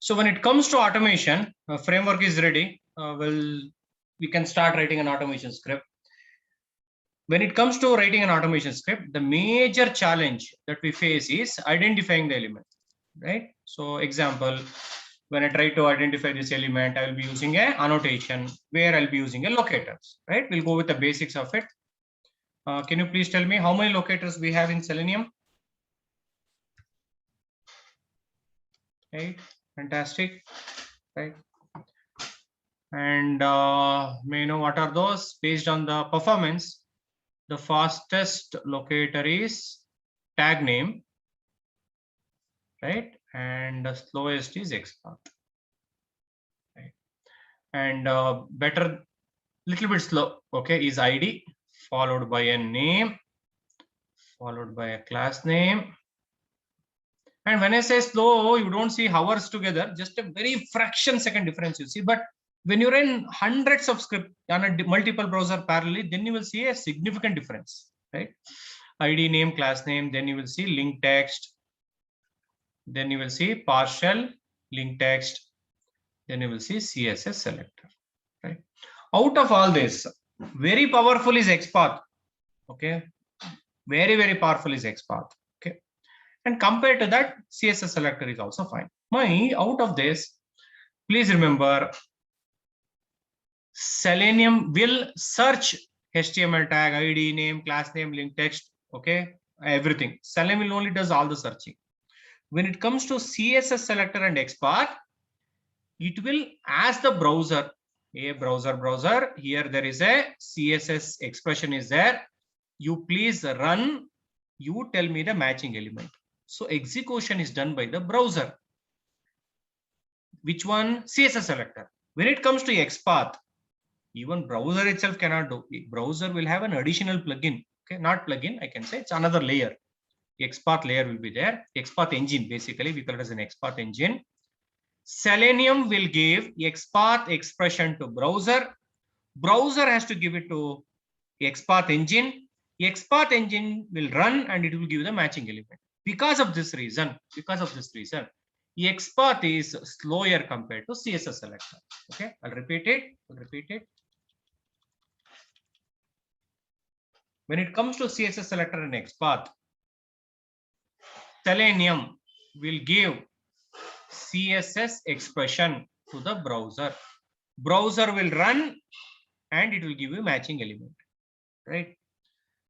So when it comes to automation, framework is ready. We can start writing an automation script. When it comes to writing an automation script, the major challenge that we face is identifying the element, right? So example, when I try to identify this element, I will be using a annotation where I'll be using a locators, right? We'll go with the basics of it. Can you please tell me how many locators we have in Selenium? Right, fantastic, right? And may you know what are those? Based on the performance, the fastest locator is tag name, right? And the slowest is Xpath, right? And better, little bit slow, okay, is ID, followed by a name, followed by a class name. And when I say slow, you don't see hours together, just a very fraction second difference you see. But when you run hundreds of scripts on a multiple browser parallelly, then you will see a significant difference, right? ID, name, class name, then you will see link text, then you will see partial link text, then you will see CSS selector, right? Out of all this, very powerful is Xpath, okay? Very, very powerful is Xpath, okay? And compared to that, CSS selector is also fine. Out of this, please remember, Selenium will search HTML tag, ID, name, class name, link text, okay, everything. Selenium will only does all the searching. When it comes to CSS selector and Xpath, it will ask the browser, a browser, here there is a CSS expression is there. You please run, you tell me the matching element. So execution is done by the browser. Which one? CSS selector. When it comes to Xpath, even browser itself cannot do. Browser will have an additional plugin. Okay, not plugin, I can say it's another layer. Xpath layer will be there. Xpath engine, basically, we call it as an Xpath engine. Selenium will give Xpath expression to browser. Browser has to give it to Xpath engine. Xpath engine will run and it will give the matching element. Because of this reason, Xpath is slower compared to CSS selector. Okay, I'll repeat it. When it comes to CSS selector and Xpath, Selenium will give CSS expression to the browser. Browser will run and it will give you matching element, right?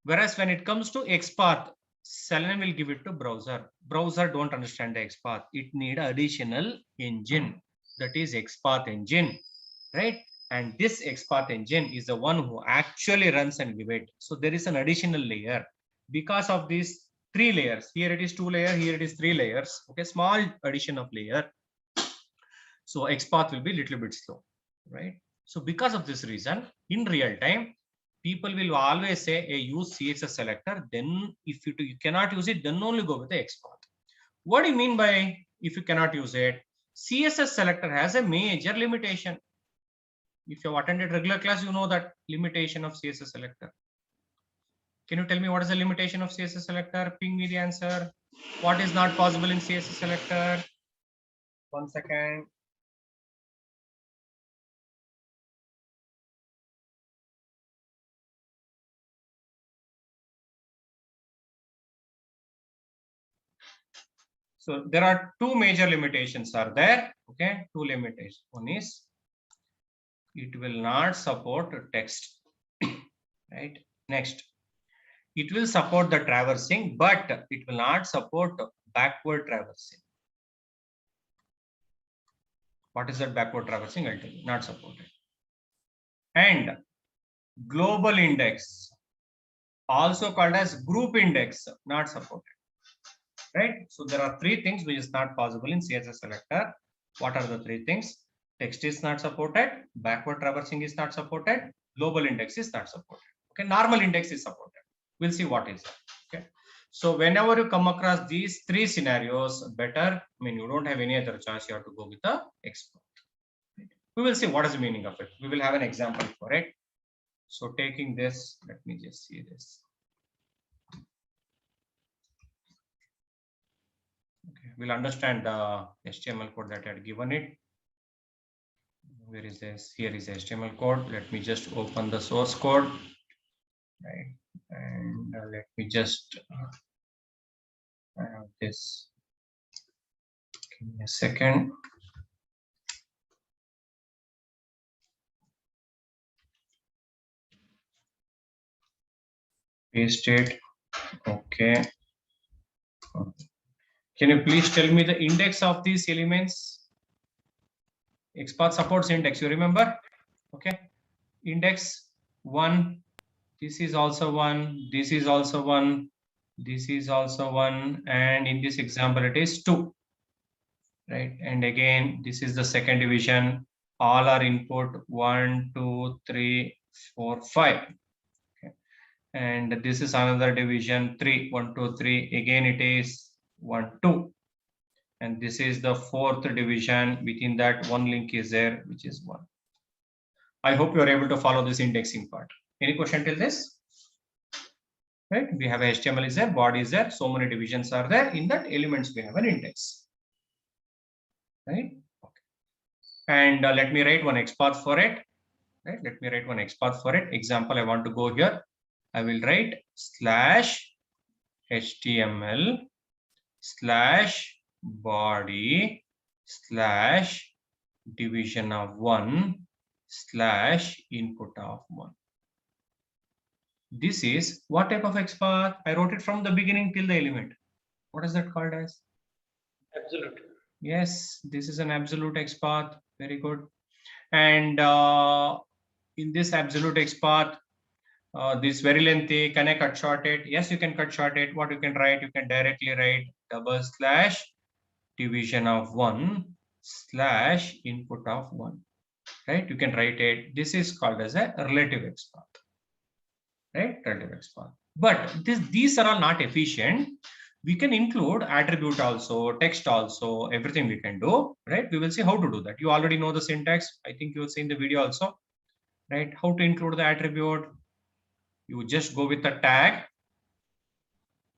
Whereas when it comes to Xpath, Selenium will give it to browser. Browser don't understand the Xpath. It need additional engine, that is Xpath engine, right? And this Xpath engine is the one who actually runs and give it. So there is an additional layer. Because of these 3 layers, here it is 2 layers, here it is 3 layers. Okay, small addition of layer. So Xpath will be a little bit slow, right? So because of this reason, in real time, people will always say, hey, use CSS selector. Then if you cannot use it, then only go with the Xpath. What do you mean by if you cannot use it? CSS selector has a major limitation. If you have attended regular class, you know that limitation of CSS selector. Can you tell me what is the limitation of CSS selector? Ping me the answer. What is not possible in CSS selector? 1 second. So there are 2 major limitations are there. Okay, 2 limitations. One is it will not support text, right? Next, it will support the traversing, but it will not support backward traversing. What is that backward traversing? I'll tell you, not supported. And global index, also called as group index, not supported, right? So there are 3 things which is not possible in CSS selector. What are the 3 things? Text is not supported, backward traversing is not supported, global index is not supported. Okay, normal index is supported. We'll see what is that. Okay, so whenever you come across these 3 scenarios, better, I mean, you don't have any other choice, you have to go with the Xpath. Right? We will see what is the meaning of it. We will have an example for it. So taking this, let me just see this. Okay, we'll understand the HTML code that I had given it. Where is this? Here is the HTML code. Let me just open the source code, right? And let me just have this. Give me a second. Paste it. Okay. Can you please tell me the index of these elements? Xpath supports index, you remember? Okay. Index 1. This is also 1. This is also 1. This is also 1. And in this example, it is 2. Right. And again, this is the second division. All are input 1, 2, 3, 4, 5. Okay. And this is another division 3, 1, 2, 3. Again, it is 1, 2. And this is the fourth division. Within that, one link is there, which is 1. I hope you are able to follow this indexing part. Any question till this? Right? We have HTML is there, body is there, so many divisions are there. In that elements, we have an index. Right? Okay. And let me write one XPath for it. Right? Let me write one XPath for it. Example, I want to go here. I will write /HTML /body /division of 1 /input of 1. This is what type of XPath? I wrote it from the beginning till the element. What is that called as? Absolute. Yes, this is an absolute XPath. Very good. And in this absolute XPath, this very lengthy. Can I cut short it? Yes, you can cut short it. What you can write? You can directly write /division of 1 /input of 1. Right? You can write it. This is called as a relative XPath. Right? Relative XPath. But these are all not efficient. We can include attribute also, text also, everything we can do. Right? We will see how to do that. You already know the syntax. I think you will see in the video also. Right? How to include the attribute? You just go with the tag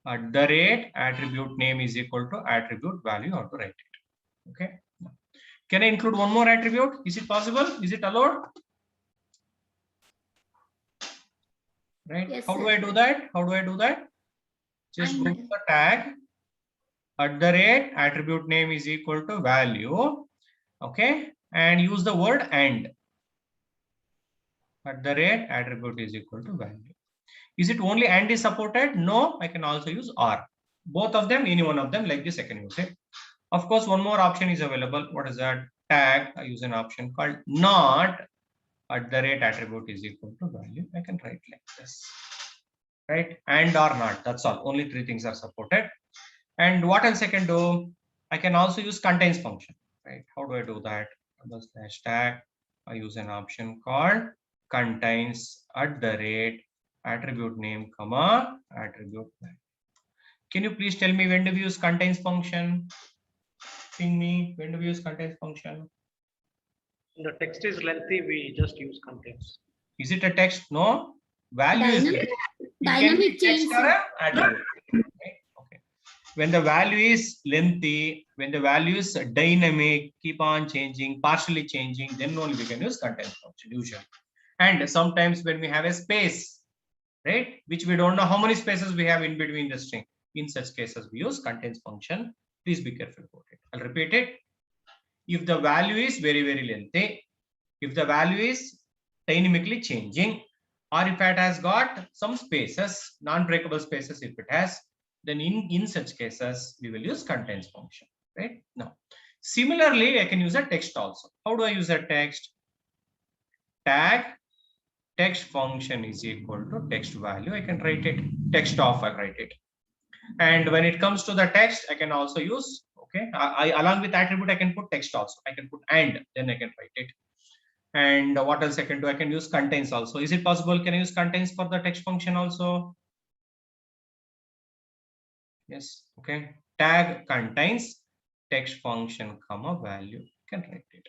@attribute name is equal to attribute value. How to write it? Okay. Can I include one more attribute? Is it possible? Is it allowed? Right. Yes, How sir. do I do that? How do I do that? Just go to the tag @attribute name is equal to value. Okay. And use the word and. @attribute is equal to value. Is it only and is supported? No, I can also use or. Both of them, any one of them, like this, I can use it. Of course, one more option is available. What is that? Tag. I use an option called not @attribute is equal to value. I can write like this. Right? And or not. That's all. Only 3 things are supported. And what else I can do? I can also use contains function. Right? How do I do that? /tag. I use an option called contains @attribute name, attribute value. Can you please tell me when do we use contains function? Ping me. When do we use contains function? The text is lengthy, we just use contains. Is it a text? No. Value is Dynamic, it dynamic can be change. text or an attribute. Okay. When the value is lengthy, when the value is dynamic, keep on changing, partially changing, then only we can use contains function usually. And sometimes when we have a space, right, which we don't know how many spaces we have in between the string, in such cases we use contains function. Please be careful about it. I'll repeat it. If the value is very lengthy, if the value is dynamically changing, or if it has got some spaces, non-breakable spaces, if it has, then in such cases we will use contains function. Right? Now, similarly, I can use a text also. How do I use a text? Tag text function is equal to text value. I can write it text off. I'll write it. And when it comes to the text, I can also use, okay, I along with attribute, I can put text also. I can put and, then I can write it. And what else I can do? I can use contains also. Is it possible? Can I use contains for the text function also? Yes. Okay. Tag contains text function, value. You can write it.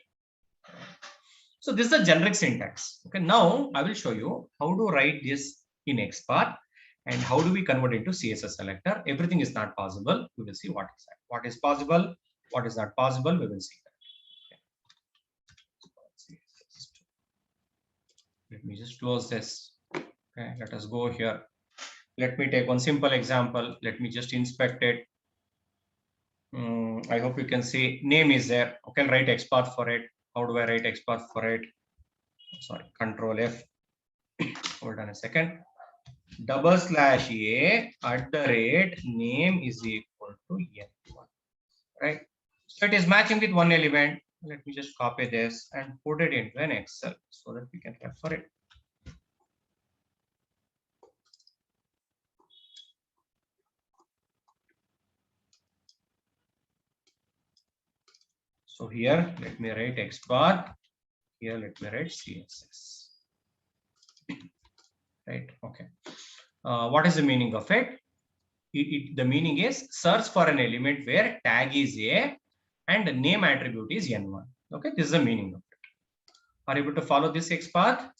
So this is the generic syntax. Okay. Now I will show you how to write this in Xpath. And how do we convert into CSS selector? Everything is not possible. We will see what is that. What is possible, what is not possible, we will see that. Okay. Let me just close this. Okay, let us go here. Let me take one simple example. Let me just inspect it. I hope you can see name is there. Okay, I'll write Xpath for it. How do I write Xpath for it? Sorry, Control F. Hold on a second. /a @name is equal to n1. Right? So it is matching with one element. Let me just copy this and put it into an Excel so that we can refer it. So here, let me write Xpath. Here, let me write CSS. Right? Okay. What is the meaning of it? The meaning is search for an element where tag is a and the name attribute is n1. Okay, this is the meaning of it. Are you able to follow this Xpath?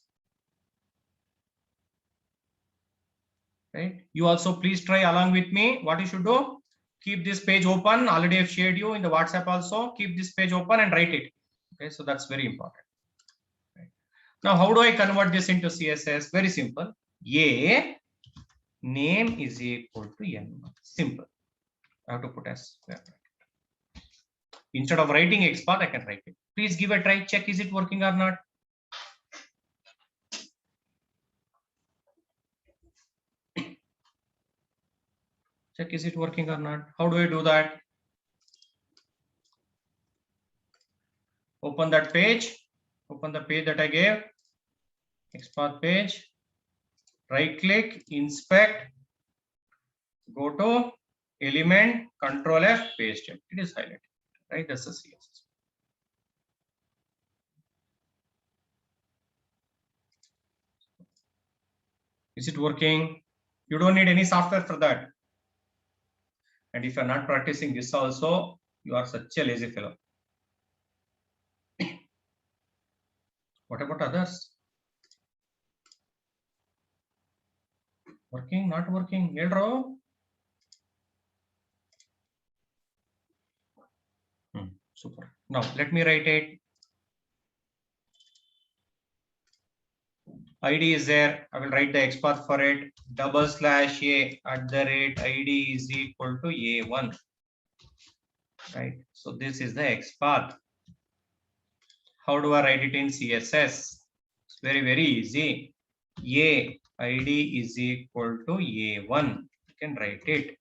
Right? You also please try along with me. What you should do? Keep this page open. Already I've shared you in the WhatsApp also. Keep this page open and write it. Okay, so that's very important. Right. Now, how do I convert this into CSS? Very simple. A name is equal to n1. Simple. I have to put as instead of writing Xpath, I can write it. Please give a try. Check is it working or not. Check is it working or not. How do I do that? Open that page. Open the page that I gave. Xpath page. Right click, inspect, go to element, Control F, paste it. It is highlighted. Right? That's the CSS. Is it working? You don't need any software for that. And if you're not practicing this also, you are such a lazy fellow. What about others? Working, not working? Super. Now let me write it. ID is there. I will write the Xpath for it. /a @ID is equal to a1. Right. So this is the Xpath. How do I write it in CSS? It's very, very easy. A ID is equal to a1. You can write it.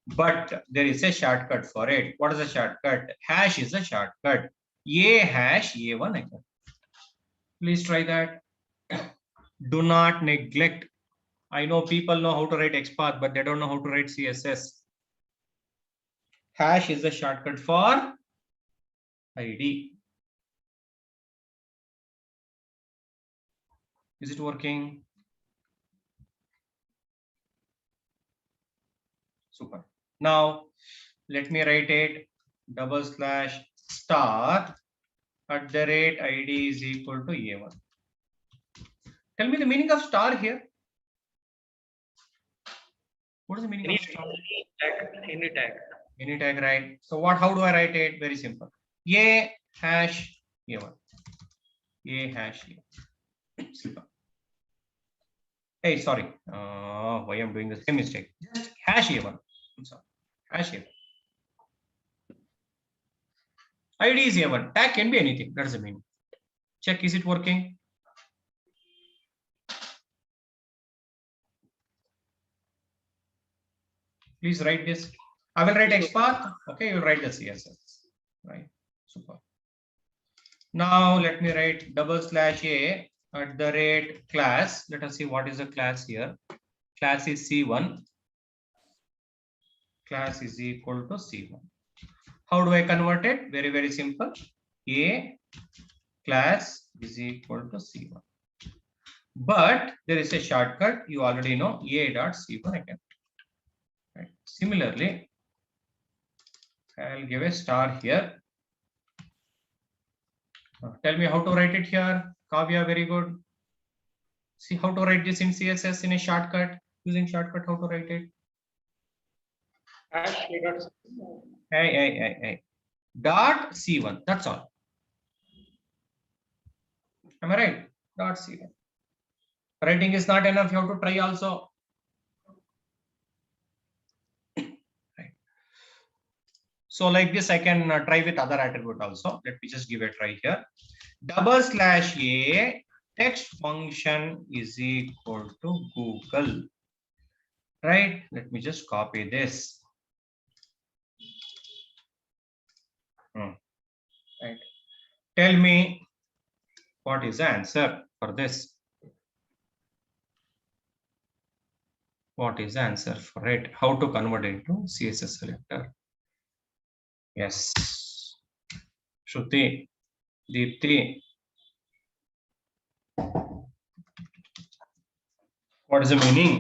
But there is a shortcut for it. What is the shortcut? Hash is a shortcut. A hash a1 again. Please try that. Do not neglect. I know people know how to write Xpath, but they don't know how to write CSS. Hash is a shortcut for ID. Is it working? Super. Now, let me write it /star @ID is equal to a1. Tell me the meaning of star here. What is the meaning of star? Any tag. Any tag, right? So what? How do I write it? Very simple. A hash a1. A hash a1. Simple. Hey, sorry. Why I'm doing the same mistake? Just hash a1. I'm sorry. Hash a1. ID is a1. Tag can be anything. That's the meaning. Check, is it working? Please write this. I will write Xpath. Okay, you'll write the CSS. Right. Super. Now let me write /a @class. Let us see what is the class here. Class is C1. Class is equal to C1. How do I convert it? Very, very simple. A class is equal to C1. But there is a shortcut. You already know A.C1 again. Right. Similarly, I'll give a star here. Tell me how to write it here. Kavya, very good. See how to write this in CSS in a shortcut. Using shortcut, how to write it? Hash dot Hey. Dot C1. That's all. Am I right? Dot C1. Writing is not enough. You have to try also. Right. So like this, I can try with other attribute also. Let me just give a try here. /a text function is equal to Google. Right? Let me just copy this. Right. Tell me what is the answer for this. What is the answer for it? How to convert it into CSS selector? Yes. Shruti, Deepti. What is the meaning?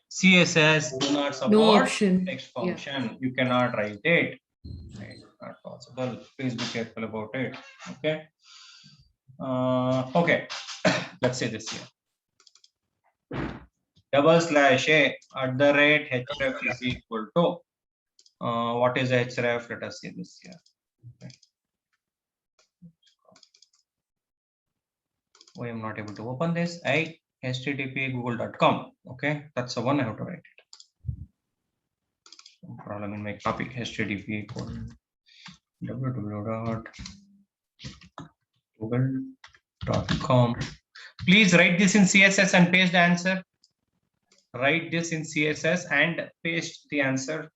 CSS do not support No option. text function. You cannot write it. Right? Not possible. Please be careful about it. Okay. Okay. Let's say this here. /a @href is equal to what is href? Let us see this here. Okay. I am not able to open this. http google.com. Okay, that's the one I have to write it. No problem in my copy. http www.google.com. Please write this in CSS and paste the answer. Write this in CSS and paste the answer.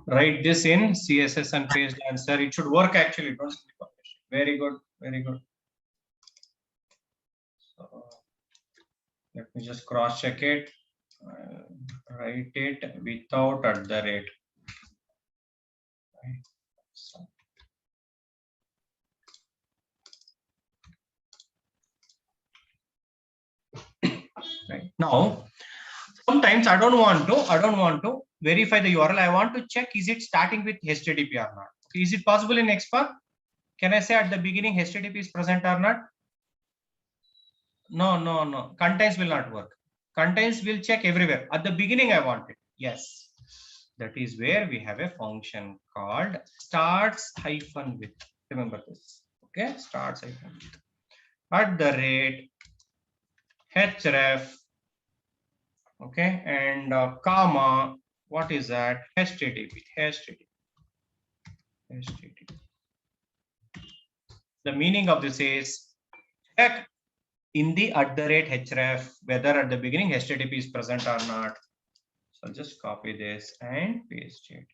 Write this in CSS and paste the answer. It should work actually. Don't click on it. Very good. Very good. So, let me just cross check it. Write it without @. Right. So, right now, sometimes I don't want to verify the URL. I want to check, is it starting with HTTP or not? Is it possible in Xpath? Can I say at the beginning HTTP is present or not? No. Contains will not work. Contains will check everywhere. At the beginning, I want it. Yes. That is where we have a function called starts - with. Remember this. Okay. Starts - with. @href. Okay. And comma. What is that? HTTP. The meaning of this is check in the @href whether at the beginning HTTP is present or not. So I'll just copy this and paste it.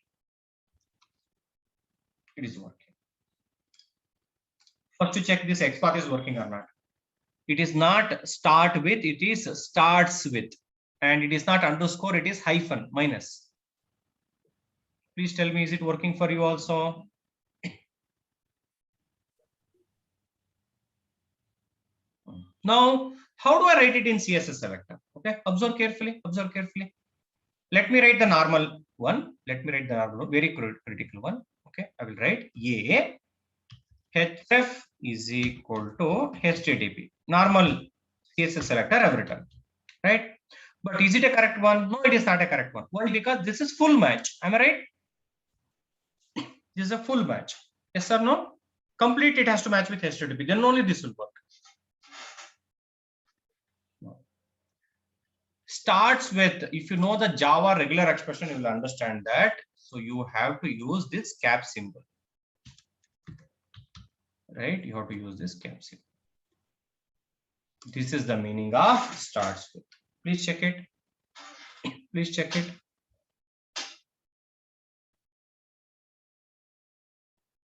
It is working. First to check this Xpath is working or not. It is not start with, it is starts with, and it is not underscore, it is hyphen minus. Please tell me, is it working for you also? Now, how do I write it in CSS selector? Okay, observe carefully. Let me write the normal one. Very critical one. Okay, I will write a href is equal to HTTP. Normal CSS selector I've written, right? But is it a correct one? No, it is not a correct one. Why? Because this is full match. Am I right? This is a full match. Yes or no? Complete, it has to match with HTTP. Then only this will work. Starts with, if you know the Java regular expression, you will understand that. So you have to use this cap symbol. Right? You have to use this cap symbol. This is the meaning of starts with. Please check it.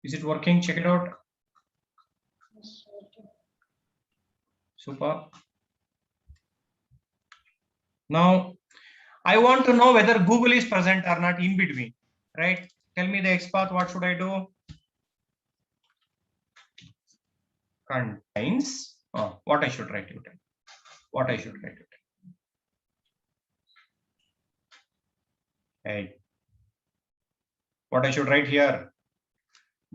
Is it working? Check it out. Super. Now, I want to know whether Google is present or not in between, right? Tell me the Xpath, what should I do? Contains, what I should write it? What I should write it? Hey. What I should write here?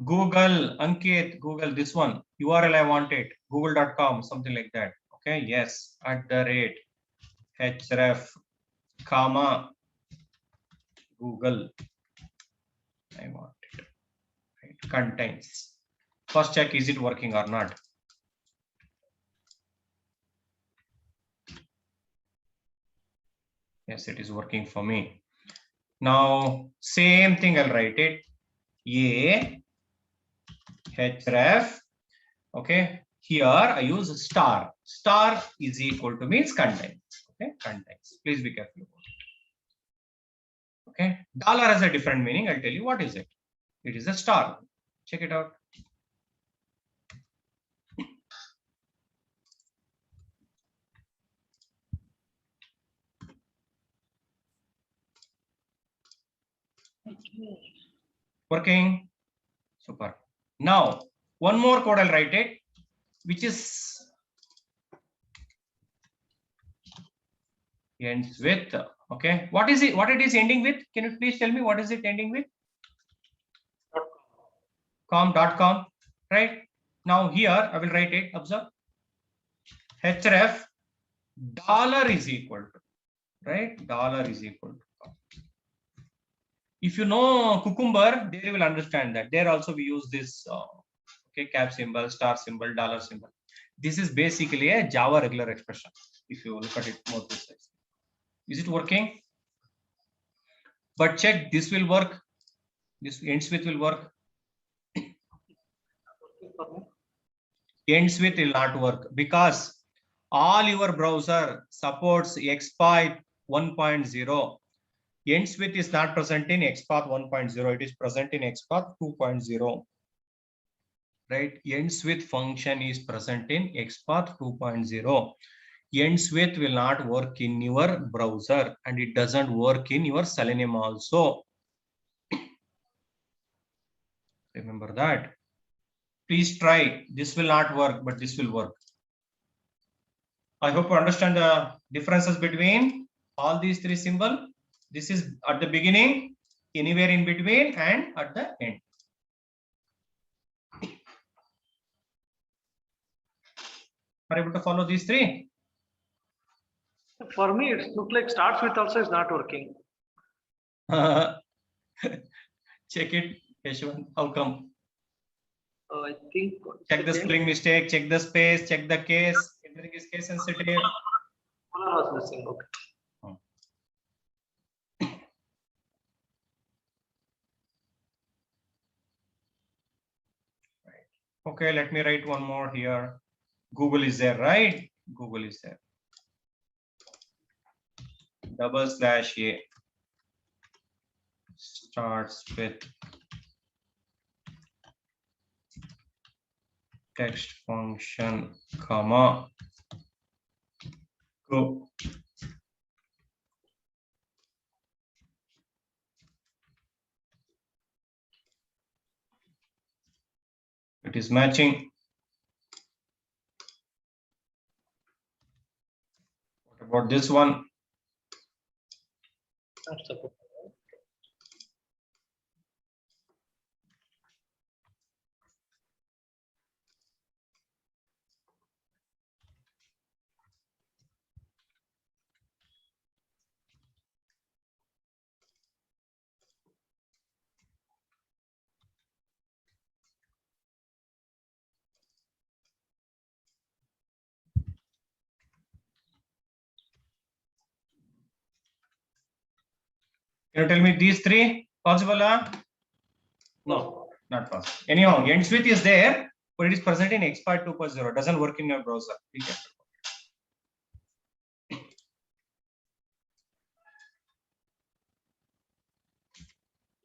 Google, Ankit, Google, this one, URL I want it, google.com, something like that. Okay, yes, @ href, comma, Google, I want it, right. Contains. First check, is it working or not? Yes, it is working for me. Now, same thing, I'll write it, href, okay. Here I use star. Star is equal to means contains. Okay, contains. Please be careful about it. Okay, dollar has a different meaning. I'll tell you what is it. It is a star. Check it out. Working. Super. Now, one more code I'll write it, which is ends with. Okay, what is it? What it is ending with? Can you please tell me what is it ending with? .com, right? Now here I will write it. Observe. href dollar is equal to, right? Dollar is equal to. If you know Cucumber, they will understand that. There also we use this okay, cap symbol, star symbol, dollar symbol. This is basically a Java regular expression. If you look at it more precisely, is it working? But check, this will work. This ends with will work. Ends with will not work because all your browser supports Xpath 1.0. Ends with is not present in Xpath 1.0. It is present in Xpath 2.0. Right? Ends with function is present in Xpath 2.0. Ends with will not work in your browser and it doesn't work in your Selenium also. Remember that. Please try. This will not work, but this will work. I hope you understand the differences between all these three symbols. This is at the beginning, anywhere in between, and at the end. Are you able to follow these three? For me, it looks like starts with also is not working. Check it, Yashwant. How come? I think. Check the spelling mistake, check the space, check the case. Everything is case sensitive. Color was missing. Okay. Okay, let me write one more here. Google is there, right? Google is there. /A starts with text function, comma, go. It is matching. What about this one? Can you tell me these three possible? No, not possible. Anyhow, ends with is there, but it is present in Xpath 2.0. Doesn't work in your browser. Be careful.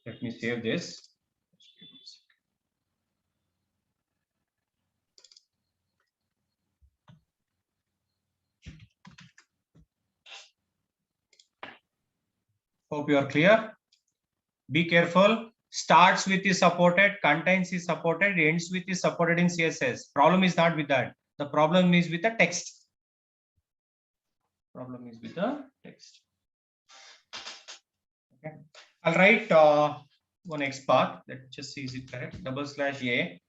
Let me save this. Hope you are clear. Be careful. starts with is supported, contains is supported, ends with is supported in CSS. Problem is not with that. The problem is with the text. Problem is with the text. Okay. I'll write one Xpath. Let's just see is it correct. /a.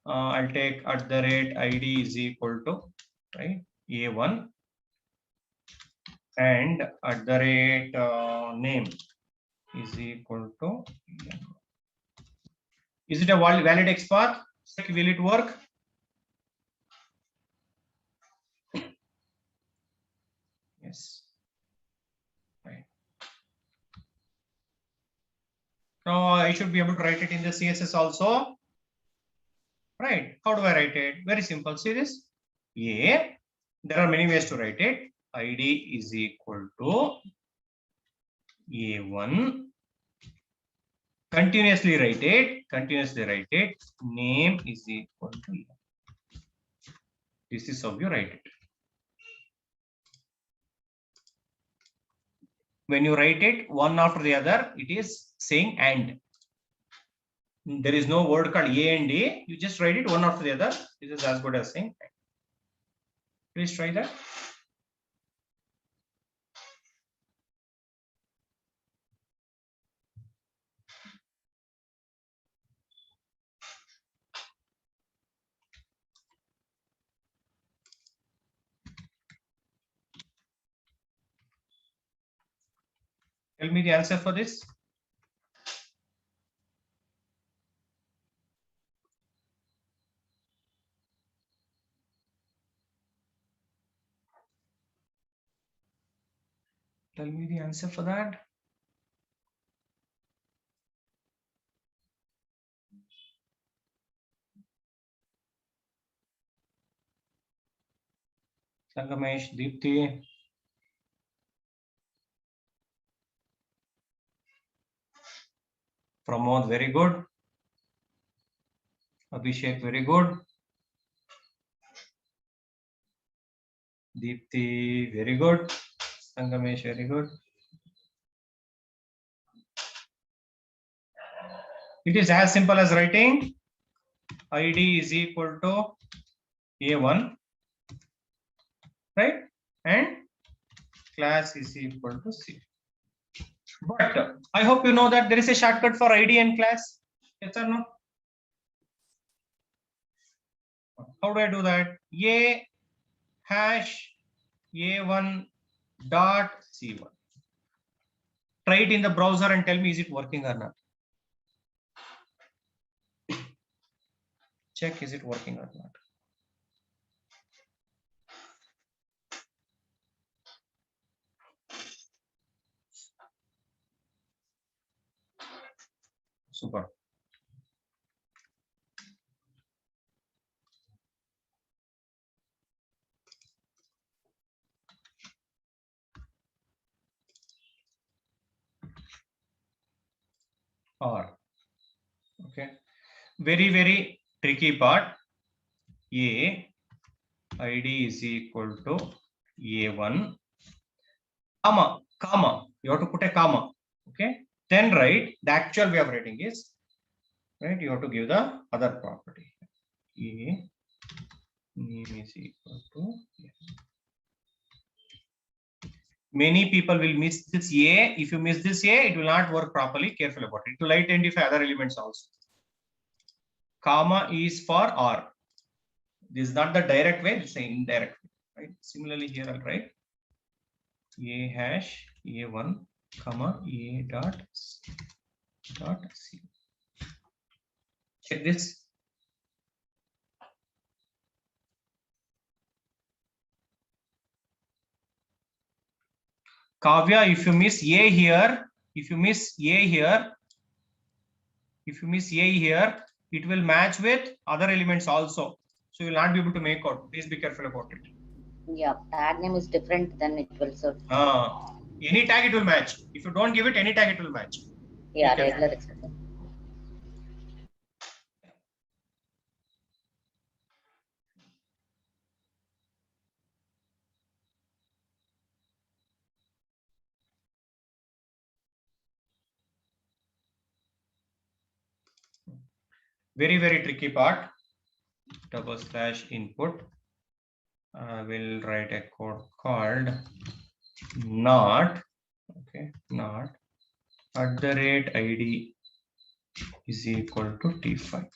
I'll take @ID is equal to right A1 and name is equal to. Is it a valid Xpath? Will it work? Yes. Right. Now I should be able to write it in the CSS also. Right. How do I write it? Very simple. See this? A. There are many ways to write it. ID is equal to A1. Continuously write it. Continuously write it. Name is equal to A. This is how you write it. When you write it one after the other, it is saying and. There is no word called A and A. You just write it one after the other. This is as good as saying and. Please try that. Tell me the answer for this. Tell me the answer for that. Sangamesh, Deepthi. Pramod, very good. Abhishek, very good. Deepthi, very good. Sangamesh, very good. It is as simple as writing ID is equal to A1, right? And class is equal to C. But I hope you know that there is a shortcut for ID and class. Yes or no? How do I do that? A hash A1 dot C1. Try it in the browser and tell me is it working or not. Check is it working or not. Super. Or okay, very tricky part. A ID is equal to A1 comma. You have to put a comma. Okay, then write the actual way of writing is right. You have to give the other property. A name is equal to A. Many people will miss this A. If you miss this A, it will not work properly. Careful about it. It will identify other elements also. Comma is for or. This is not the direct way, it's an indirect way, right? Similarly, here I'll write A hash A1 comma A dot C. Check this. Kavya, if you miss A here, it will match with other elements also. So you will not be able to make out. Please be careful about it. Yeah, tag name is different, then it will serve. Any tag it will match. If you don't give it any tag, it will match. Yeah, regular exception. Very, very tricky part. /input. I will write a code called not, okay, not @id is equal to t5.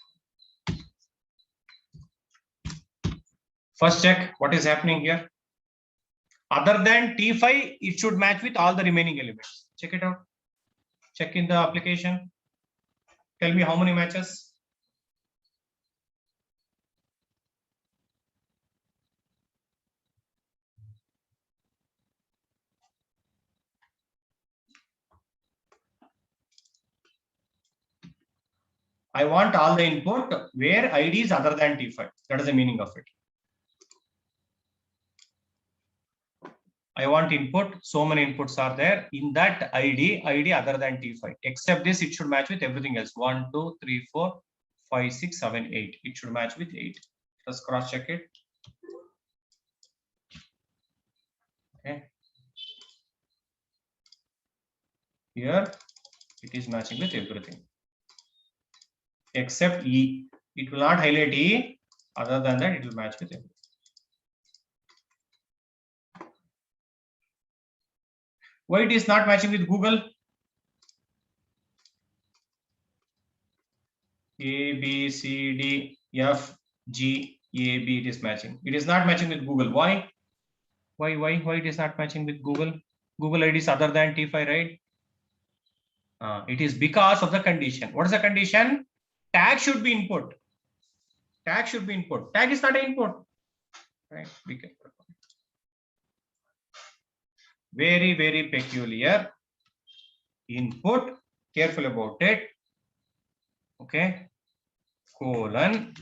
First check what is happening here. Other than t5, it should match with all the remaining elements. Check it out. Check in the application. Tell me how many matches. I want all the input where id is other than t5. That is the meaning of it. I want input, so many inputs are there. In that ID other than t5. Except this, it should match with everything else. 1, 2, 3, 4, 5, 6, 7, 8. It should match with 8. Let's cross check it. Okay. Here it is matching with everything. Except E. It will not highlight E. Other than that, it will match with everything. Why it is not matching with Google? A, B, C, D, F, G, A, B, it is matching. It is not matching with Google. Why? Why it is not matching with Google? Google ID is other than T5, right? It is because of the condition. What is the condition? Tag should be input. Tag should be input. Tag is not an input. Right? Be careful. Very, very peculiar. Input. Careful about it. Okay. Colon.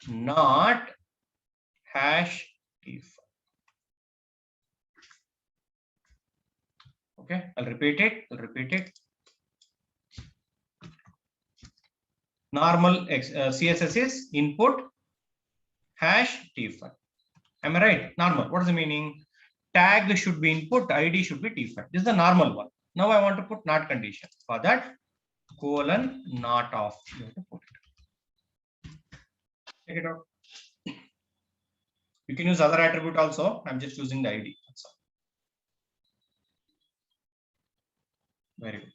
Not hash if. Okay. I'll repeat it. Normal CSS is input hash t5. Am I right? Normal. What is the meaning? Tag should be input, ID should be t5. This is the normal one. Now I want to put not condition. For that, colon not off. You have to put it. Check it out. You can use other attribute also. I'm just using the ID. That's all. Very good.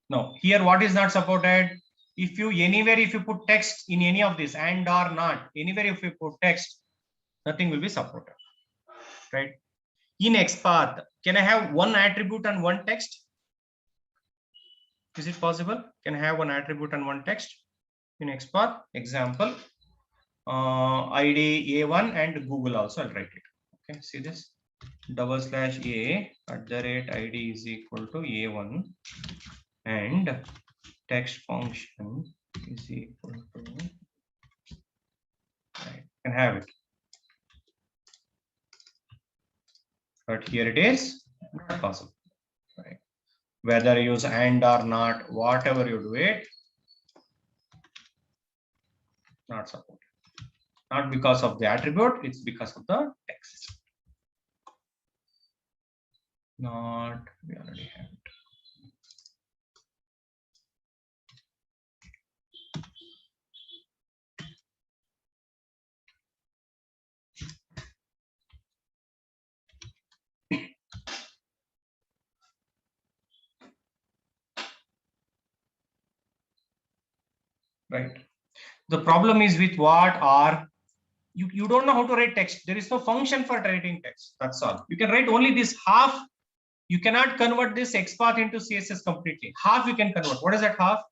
Now, here what is not supported? If you put text in any of this and or not, anywhere if you put text, nothing will be supported. Right? In Xpath, can I have one attribute and one text? Is it possible? Can I have one attribute and one text in Xpath? Example, ID A1 and Google also. I'll write it. Okay, see this? /A @ID is equal to A1 and text function is equal to, right, can have it. But here it is not possible. Right? Whether you use and or not, whatever you do it, not supported. Not because of the attribute, it's because of the text. Not, we already have it. Right. The problem is with what are you don't know how to write text. There is no function for writing text. That's all. You can write only this half. You cannot convert this XPath into CSS completely. Half you can convert. What is that half?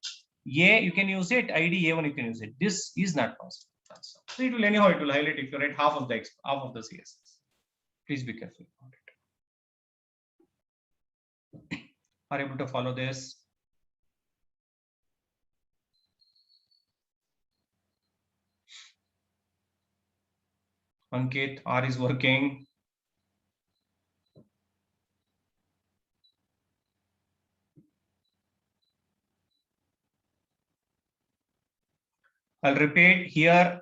A, you can use it. ID A1, you can use it. This is not possible. That's all. So it will anyhow, it will highlight if you write half of the CSS. Please be careful about it. Are you able to follow this? Ankit, R is working. I'll repeat here.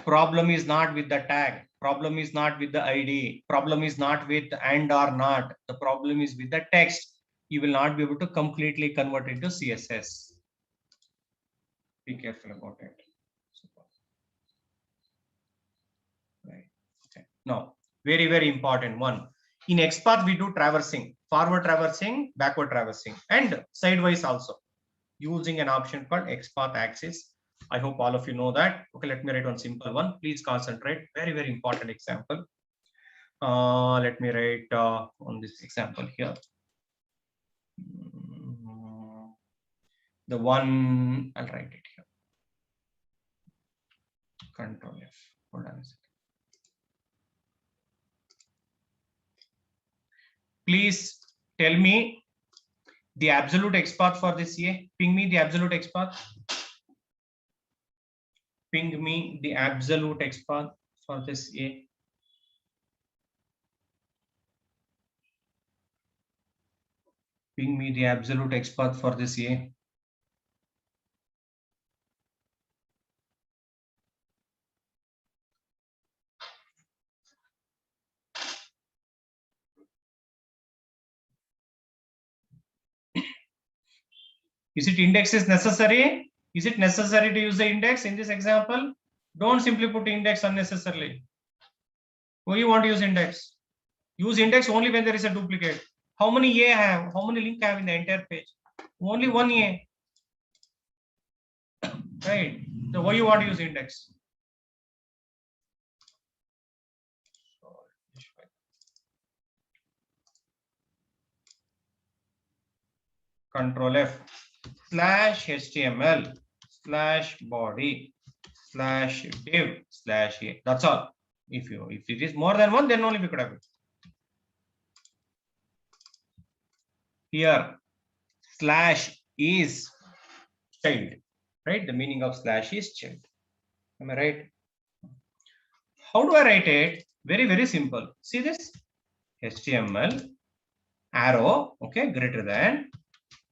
Problem is not with the tag. Problem is not with the ID. Problem is not with and or not. The problem is with the text. you will not be able to completely convert into CSS. Be careful about it. Right. Okay. Now, very, very important one. In Xpath, we do traversing, forward traversing, backward traversing, and sidewise also, using an option called Xpath axis. I hope all of you know that. Okay, let me write one simple one. Please concentrate. Very, very important example. Let me write on this example here. The one, I'll write it here. Control F. Hold on a second. Please tell me the absolute XPath for this A. Ping me the absolute XPath. Ping me the absolute XPath for this A. Ping me the absolute XPath for this A. Is it index is necessary? Is it necessary to use the index in this example? Don't simply put index unnecessarily. Why you want to use index? Use index only when there is a duplicate. How many A I have? How many link I have in the entire page? Only one A. Right. So why you want to use index? Control F slash HTML slash body slash div slash A. That's all. If it is more than one, then only we could have it. Here, slash is child, right? The meaning of slash is child. Am I right? How do I write it? Very, very simple. See this? HTML arrow, okay, greater than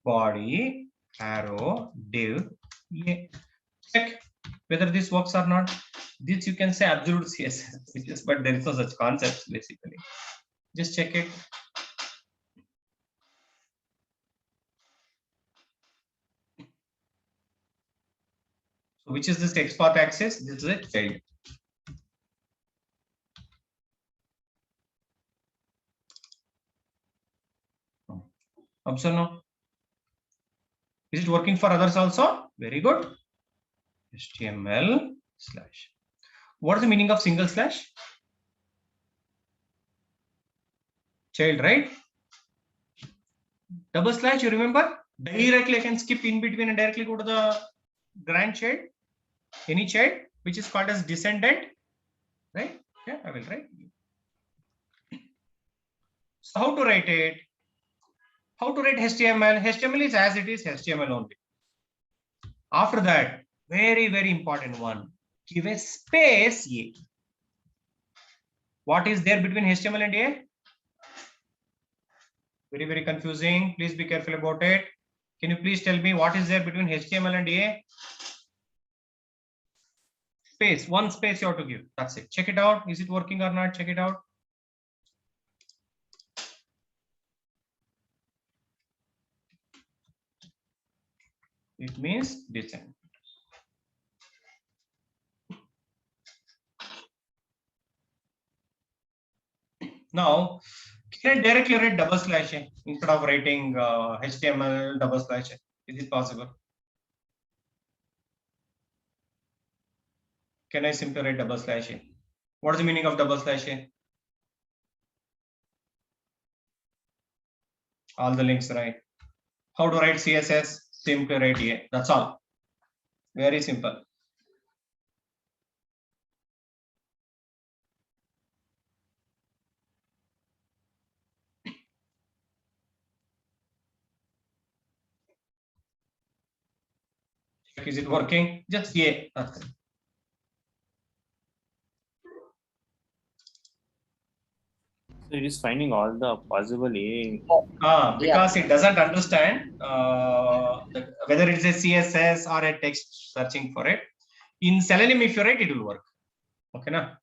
body arrow div A. Check whether this works or not. This you can say absolute CSS, but there is no such concept basically. Just check it. So which is this Xpath axis? This is a child. Observe now. Is it working for others also? Very good. HTML slash. What is the meaning of single slash? Child, right? Double slash, you remember? Directly I can skip in between and directly go to the grandchild. Any child, which is called as descendant. Right? Yeah, I will write. So how to write it? How to write HTML? HTML is as it is HTML only. After that, very, very important one. Give a space A. What is there between HTML and A? Very, very confusing. Please be careful about it. Can you please tell me what is there between HTML and A? Space. One space you have to give. That's it. Check it out. Is it working or not? Check it out. It means descent. Now, can I directly write double slash A instead of writing HTML double slash A? Is it possible? Can I simply write double slash A? What is the meaning of double slash A? All the links, right? How to write CSS? Simply write A. That's all. Very simple. Is it working? Just A. That's it. So it is finding all the possible A. Because it doesn't understand whether it's a CSS or a text searching for it. In Selenium, if you write, it will work. Okay, na?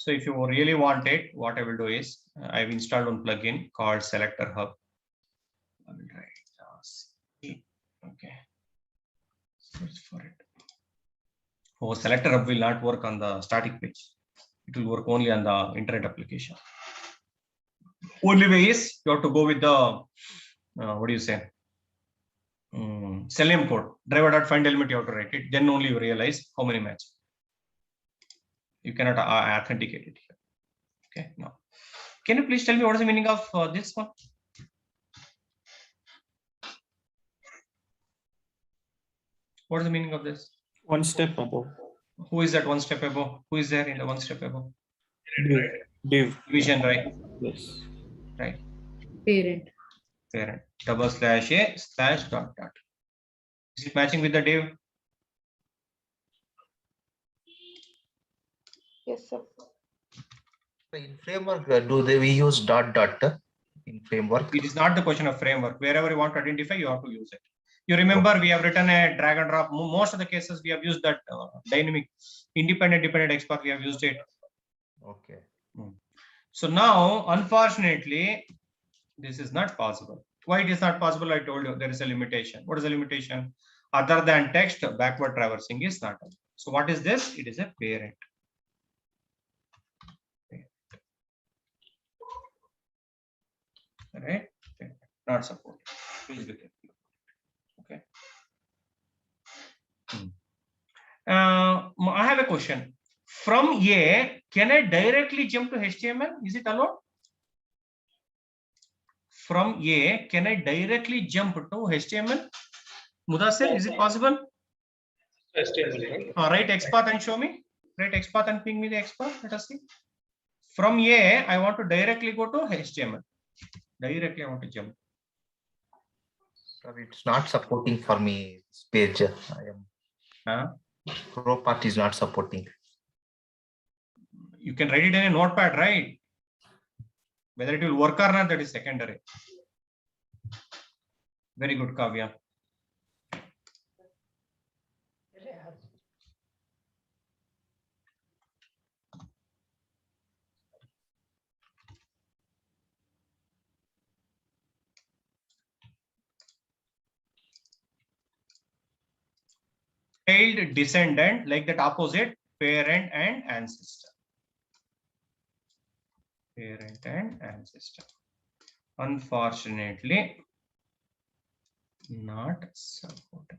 So if you really want it, what I will do is I've installed one plugin called Selector Hub. I will write okay. Search for it. Oh, Selector Hub will not work on the static page. It will work only on the internet application. Only way is you have to go with the what do you say? Selenium code. Driver.find element you have to write it. Then only you realize how many matches. You cannot authenticate it here. Okay, now can you please tell me what is the meaning of this one? What is the meaning of this? One step above. Who is that one step above? Who is there in the one step above? Div. Division, right? Yes. Right. Parent. Parent. /a/dot. Is it matching with the div? Yes, sir. In framework, we use dot in framework? It is not the question of framework. Wherever you want to identify, you have to use it. You remember we have written a drag and drop. Most of the cases we have used that dynamic independent dependent Xpath. We have used it. Okay. So now, unfortunately, this is not possible. Why it is not possible? I told you there is a limitation. What is the limitation? Other than text, backward traversing is not. So what is this? It is a parent. Right? Not supported. Please be careful. Okay. I have a question. From A, can I directly jump to HTML? Is it allowed? From A, can I directly jump to HTML? Mudasir, is it possible? HTML, right? Write Xpath and show me. Write Xpath and ping me the Xpath. Let us see. From A, I want to directly go to HTML. Directly, I want to jump. Sir, it's not supporting for me this page. Pro part is not supporting. You can write it in a notepad, right? Whether it will work or not, that is secondary. Very good, Kavya. Child, descendant, like that opposite, parent and ancestor. Parent and ancestor. Unfortunately, not supported.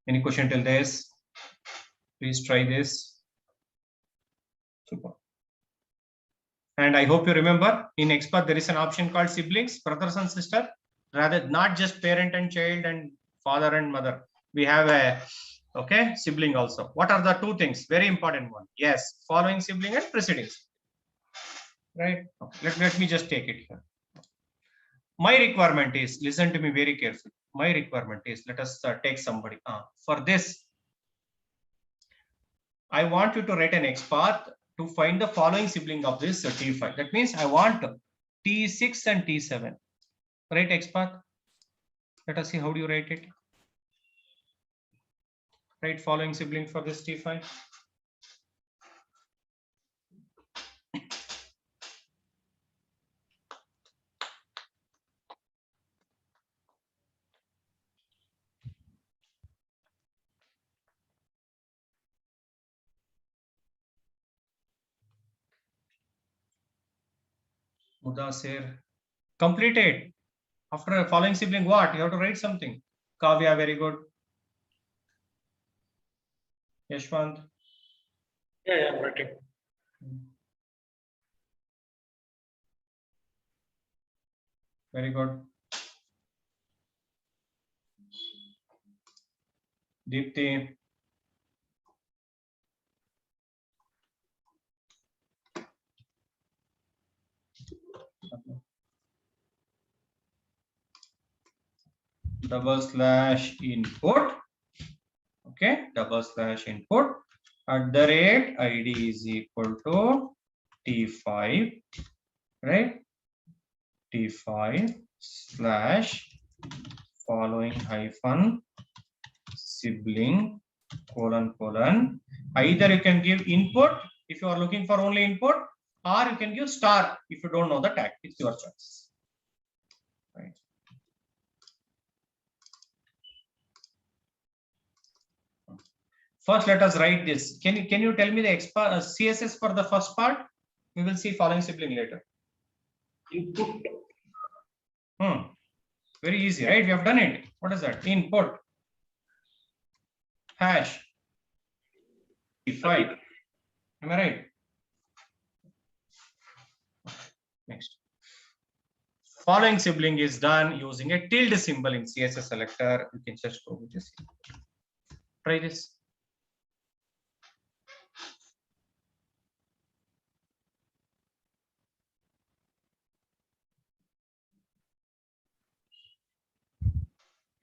Any question till this? Please try this. Super. And I hope you remember in Xpath there is an option called siblings, brothers and sister, rather not just parent and child and father and mother. We have a sibling also. What are the two things? Very important one. Yes, following sibling and preceding. Right. Okay. Let me just take it here. My requirement is, listen to me very carefully. My requirement is, let us take somebody. For this, I want you to write an Xpath to find the following sibling of this T5. That means I want T6 and T7. Write Xpath. Let us see how do you write it. Write following sibling for this T5. Mudasir. Completed. After following sibling, what? You have to write something. Kavya, very good. Yashwant. Yeah, I'm writing. Very good. Deepti. /input. Okay, /input @id is equal to T5, right? T5 / following hyphen sibling : either you can give input if you are looking for only input, or you can give star if you don't know the tag. It's your choice, right? First, let us write this. Can you tell me the CSS for the first part? We will see following sibling later. Input. Very easy, right? We have done it. What is that? Input hash T5. Am I right? Next. Following sibling is done using a tilde symbol in CSS selector. You can just go with this. Try this.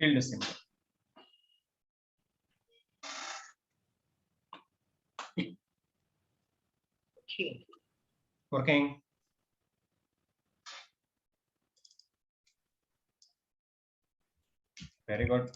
Tilde symbol. Okay. Working. Very good.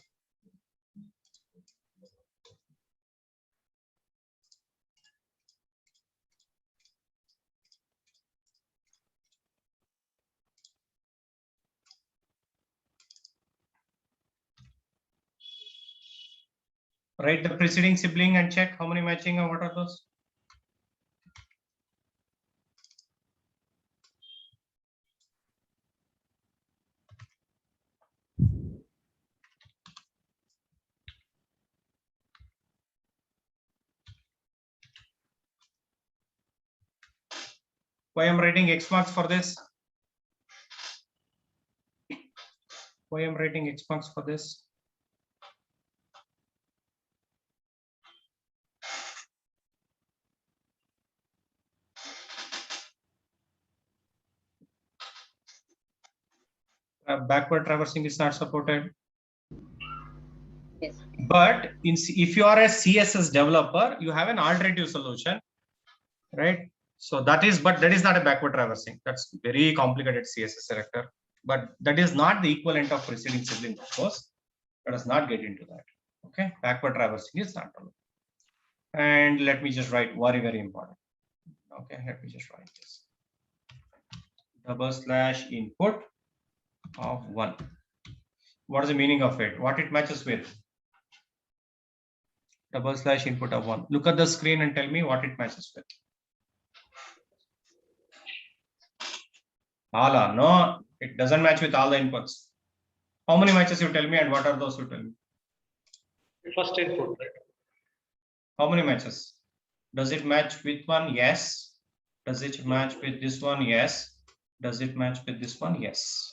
Write the preceding sibling and check how many matching and what are those. Why I'm writing X marks for this? Why I'm writing X marks for this? Backward traversing is not supported. Yes. But if you are a CSS developer, you have an alternative solution, right? So that is not a backward traversing. That's very complicated CSS selector. But that is not the equivalent of preceding sibling, of course. Let us not get into that. Okay, backward traversing is not allowed. And let me just write very important. Okay, let me just write this. /input of 1. What is the meaning of it? What it matches with? /input of 1. Look at the screen and tell me what it matches with. All no, it doesn't match with all the inputs. How many matches you tell me, and what are those you tell me? First input, right? How many matches? Does it match with one? Yes. Does it match with this one? Yes. Does it match with this one? Yes.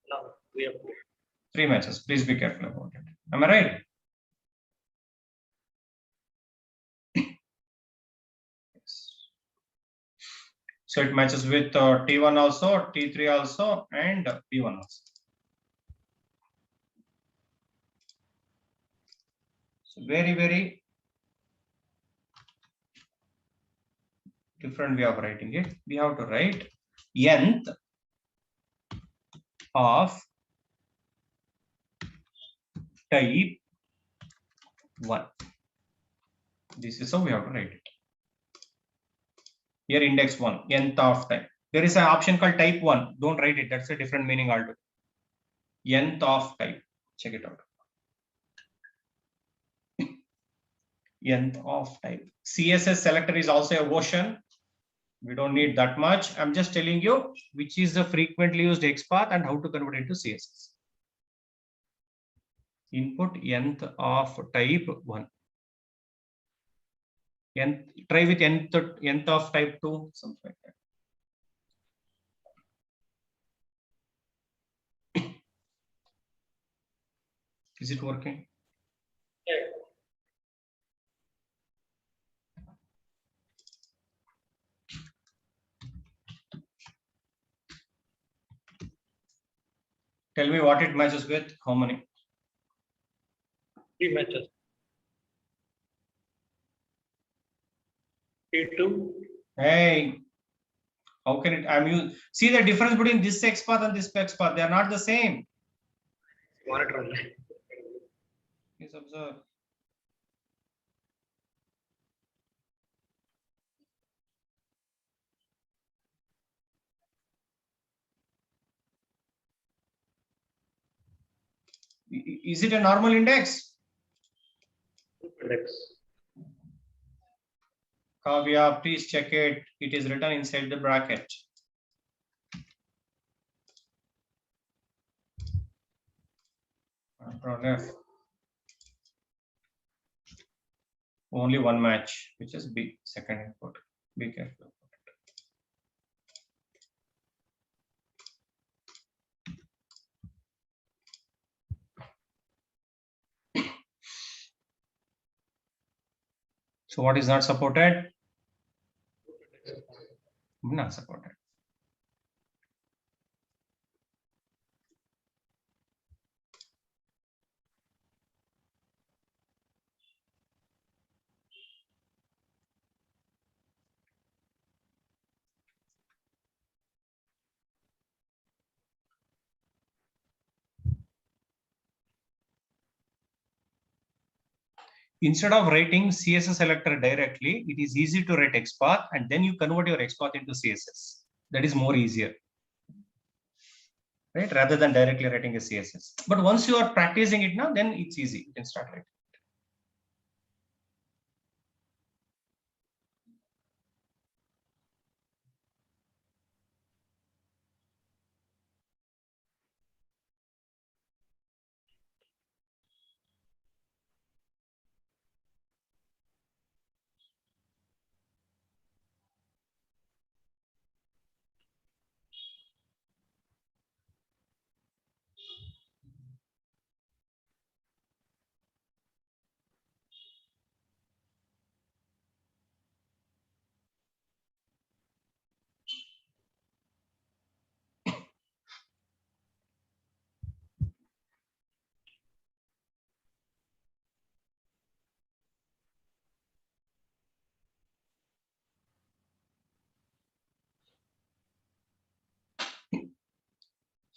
Now we have 3 matches. Please be careful about it. Am I right? Yes. So it matches with T1 also, T3 also, and P1 also. So very different way of writing it. We have to write nth of type 1. This is how we have to write it. Here index 1, nth of type. There is an option called type 1. Don't write it. That's a different meaning altogether. Nth of type. Check it out. Nth of type. CSS selector is also a version. We don't need that much. I'm just telling you which is the frequently used Xpath and how to convert it to CSS. Input nth of type 1. Try with nth of type 2, something like that. Is it working? yeah. Tell me what it matches with. How many? 3 matches. T2. Hey, how can it? See the difference between this XPath and this XPath. They are not the same. Monitor only. Please observe. Is it a normal index? Index. Kavya, please check it. It is written inside the bracket. Control F. Only one match, which is B, second input. Be careful. So what is not supported? Not supported. Instead of writing CSS selector directly, it is easy to write XPath and then you convert your XPath into CSS. That is more easier, right? Rather than directly writing a CSS. But once you are practicing it now, then it's easy. You can start writing.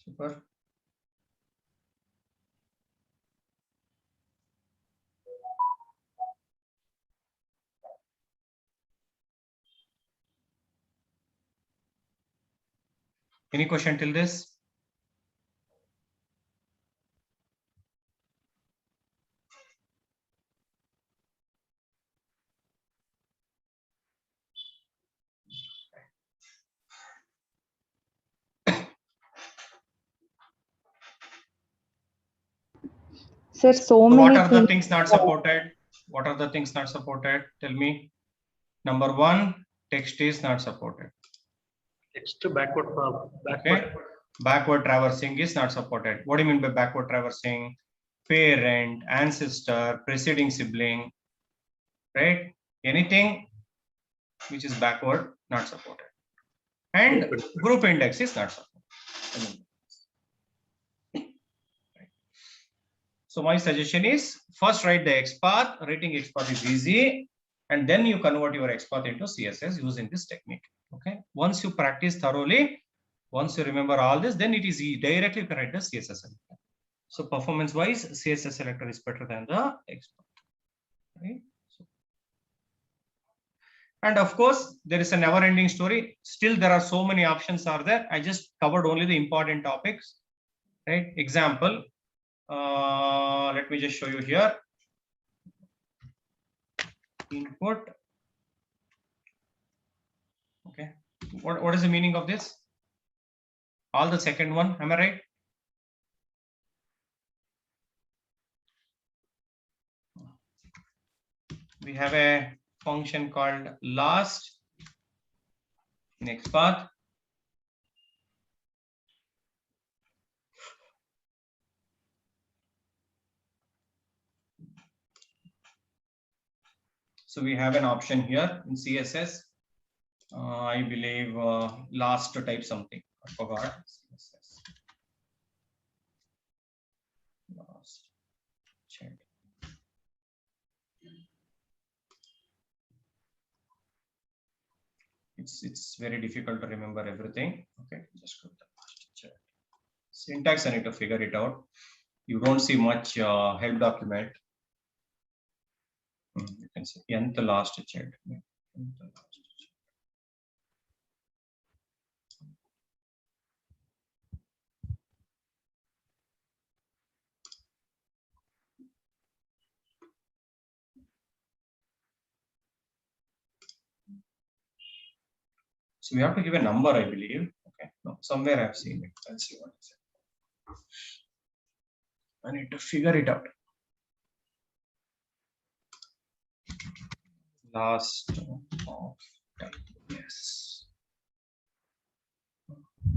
Super. Any question till this? Sir, So many what are the things. things not supported? What are the things not supported? Tell me. Number one, text is not supported. Text to backward. Okay. Backward traversing is not supported. What do you mean by backward traversing? Parent, ancestor, preceding sibling, right? Anything which is backward, not supported. And group index is not supported. So my suggestion is first write the XPath. Writing XPath is easy, and then you convert your XPath into CSS using this technique. Okay. Once you practice thoroughly, once you remember all this, then it is directly you can write the CSS selector. So performance wise, CSS selector is better than the XPath. Right. And of course, there is a never-ending story. Still, there are so many options are there. I just covered only the important topics. Right. Example. Let me just show you here. Input. Okay. What is the meaning of this? All the second one. Am I right? We have a function called last in XPath. So we have an option here in CSS. I believe last to type something. I forgot. CSS. Last check. It's very difficult to remember everything. Okay, just go to the last chat. Syntax, I need to figure it out. You don't see much help document. You can see nth last chat. So we have to give a number, I believe. Okay, no, somewhere I've seen it. Let's see what it is. I need to figure it out. Last of type. Yes.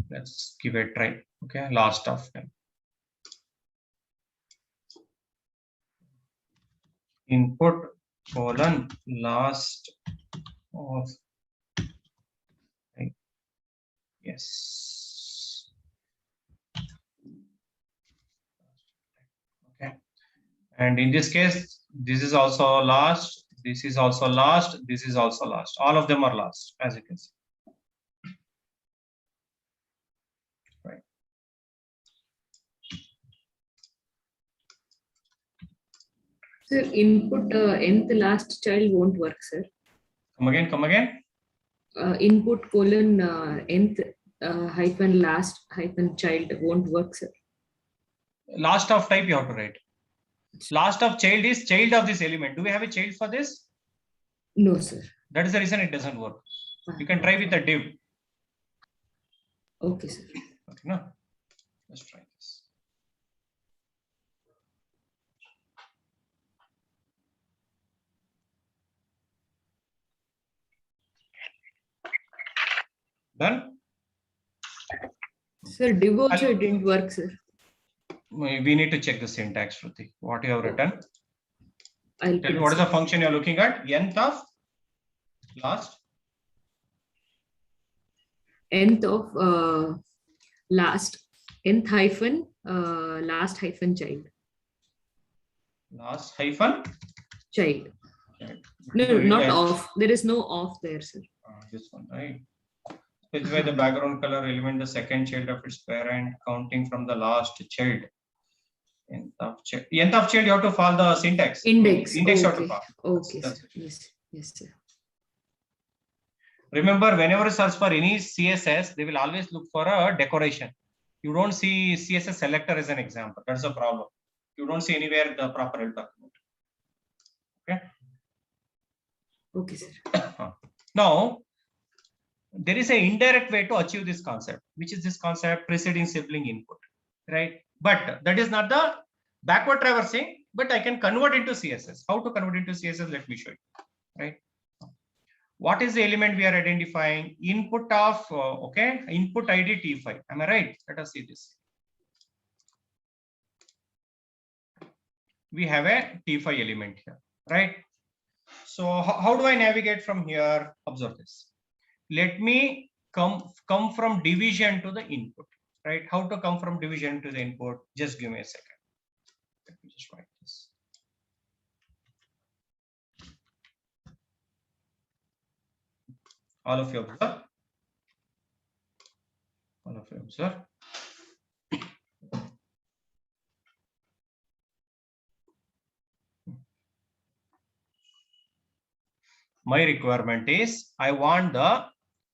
Let's give it a try. Okay, last of time. Input colon last of time. Yes. Okay. And in this case, this is also last. This is also last. This is also last. All of them are last, as you can see. Right. Sir, input nth last child won't work, sir. Come again. Come again. Input colon nth hyphen last hyphen child won't work, sir. Last of type you have to write. Last of child is child of this element. Do we have a child for this? No, sir. That is the reason it doesn't work. You can try with a div. Okay, sir. Okay, no. Let's try this. Done. Sir, div also didn't work, sir. We need to check the syntax, Shruti. What you have written. I'll Tell me put what is the sir. function you're looking at? Nth of last. Nth of last nth hyphen last hyphen child. Last hyphen. Child. Child. No, not off. There is no off there, sir. This one, right? Specify the background color element, the second child of its parent, counting from the last child. Nth of child. Nth of child, you have to follow the syntax. Index. Index you have Okay. to follow. Okay, That's sir. it. Yes. Yes, sir. Remember, whenever you search for any CSS, they will always look for a decoration. You don't see CSS selector as an example. That's a problem. You don't see anywhere the proper help document. Okay. Okay, sir. Now, there is an indirect way to achieve this concept, which is this concept preceding sibling input, right? But that is not the backward traversing, but I can convert into CSS. How to convert into CSS? Let me show you, right? What is the element we are identifying? Input of, okay, input ID T5. Am I right? Let us see this. We have a T5 element here, right? So how do I navigate from here? Observe this. Let me come from division to the input, right? How to come from division to the input? Just give me a second. Let me just write this. All of you observe. All of you observe. My requirement is I want the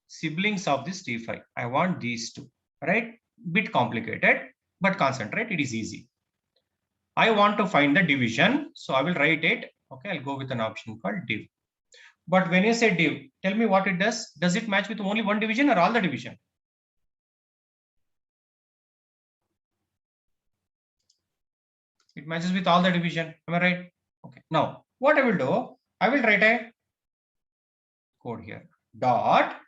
siblings of this T5. I want these two, right? Bit complicated, but concentrate. It is easy. I want to find the division. So I will write it. Okay, I'll go with an option called div. But when you say div, tell me what it does. Does it match with only one division or all the division? It matches with all the division. Am I right? Okay. Now, what I will do, I will write a code here. Dot.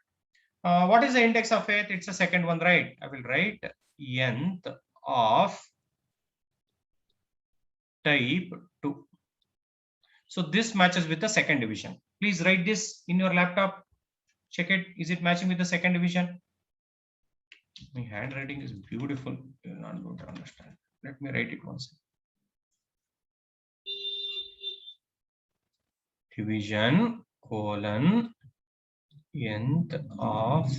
What is the index of it? It's the second one, right? I will write nth of type 2. So this matches with the second division. Please write this in your laptop. Check it. Is it matching with the second division? My handwriting is beautiful. You're not going to understand. Let me write it once. Division colon nth of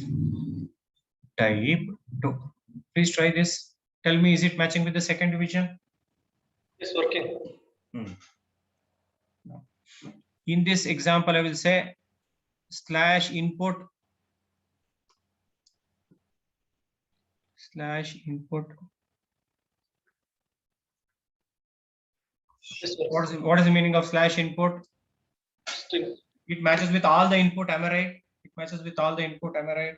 type 2. Please try this. Tell me, is it matching with the second division? It's working. No. In this example, I will say slash input It's working. what is the meaning of slash input? String. It matches with all the input, am I right? It matches with all the input, am I right?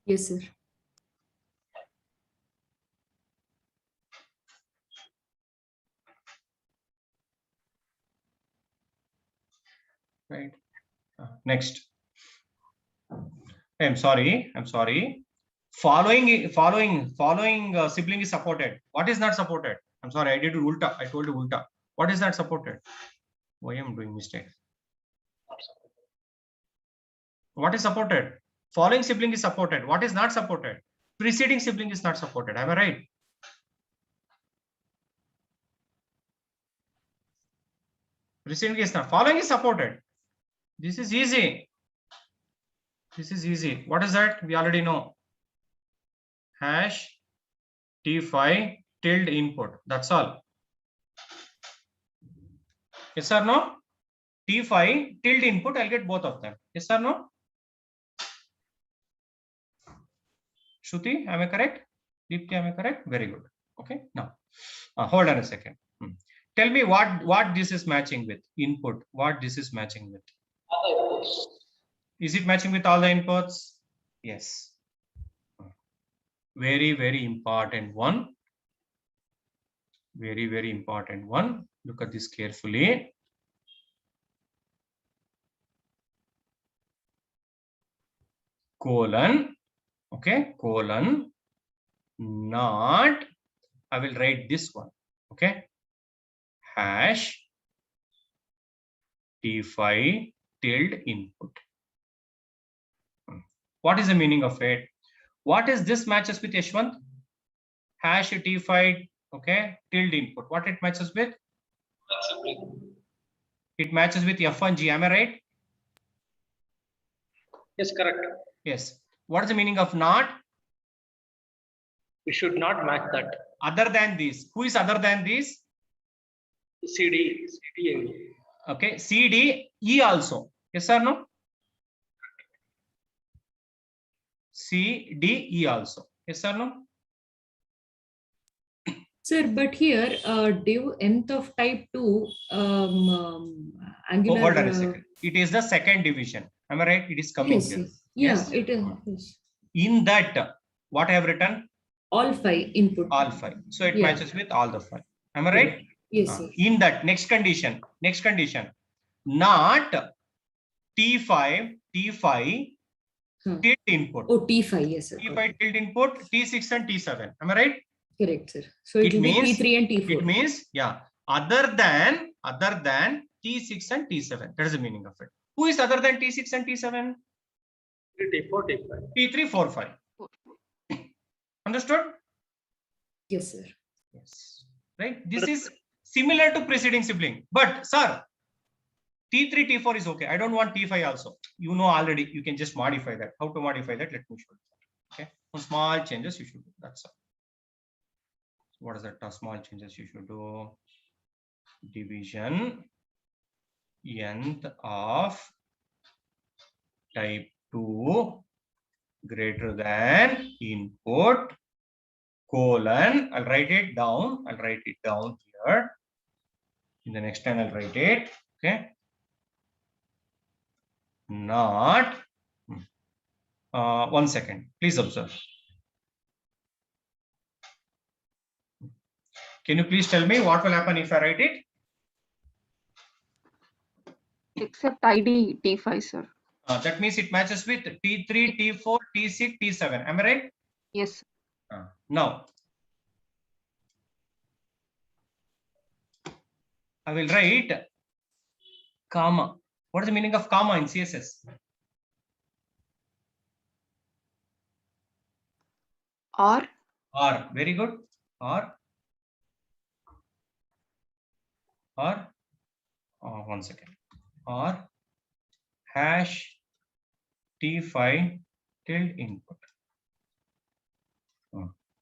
Yes, sir. Right. Next. I'm sorry. Following sibling is supported. What is not supported? I'm sorry, I did ulta. I told you ulta. What is not supported? Why am I doing mistake? What is supported? Following sibling is supported. What is not supported? Preceding sibling is not supported. Am I right? Preceding is not. Following is supported. This is easy. This is easy. What is that? We already know. Hash T5 tilde input. That's all. Yes or no? T5 tilde input. I'll get both of them. Yes or no? Shruti, am I correct? Deepti, am I correct? Very good. Okay. Now, hold on a second. Tell me what this is matching with input. What this is matching with? Other inputs. Is it matching with all the inputs? Yes. Very, very important one. Very, very important one. Look at this carefully. Colon. Okay. Colon. Not. I will write this one. Okay. Hash T5 tilde input. What is the meaning of it? What is this matches with Yashwant? Hash T5, okay, tilde input. What it matches with? It matches with F1G, am I right? Yes, correct. Yes. What is the meaning of not? We should not match that. Other than these. Who is other than these? CD. Okay, CD, E also. Yes or no? C, D, E also. Yes or no? Sir, but here, div nth of type 2 angular. Hold on a second. It is the second division. Am I right? It is coming Yes, here. yes. Yeah, Yes. it is. Yes. In that, what I have written? All 5 input. All 5. So it Yeah. matches with all the 5. Am I right? Yes, sir. In that next condition, not T5 tilde input. Oh, T5, yes, sir. T5 tilde input, T6 and T7. Am I right? Correct, sir. So it will be T3 and T4. It means, yeah, other than T6 and T7. That is the meaning of it. Who is other than T6 and T7? T4, T5. T3, 4, 5. Understood? Yes, sir. Yes. Right. This is similar to preceding sibling. But, sir, T3, T4 is okay. I don't want T5 also. You know already. You can just modify that. How to modify that? Let me show you. Okay. Some small changes you should do. That's all. What is that? Small changes you should do? Division nth of type 2 greater than input colon. I'll write it down. Here. In the next line, I'll write it. Okay. Not. 1 second. Please observe. Can you please tell me what will happen if I write it? Except ID T5, sir. That means it matches with T3, T4, T6, T7. Am I right? Yes. Now, I will write comma. What is the meaning of comma in CSS? Or. Or. Very good. Or. 1 second. Or hash T5 tilde input.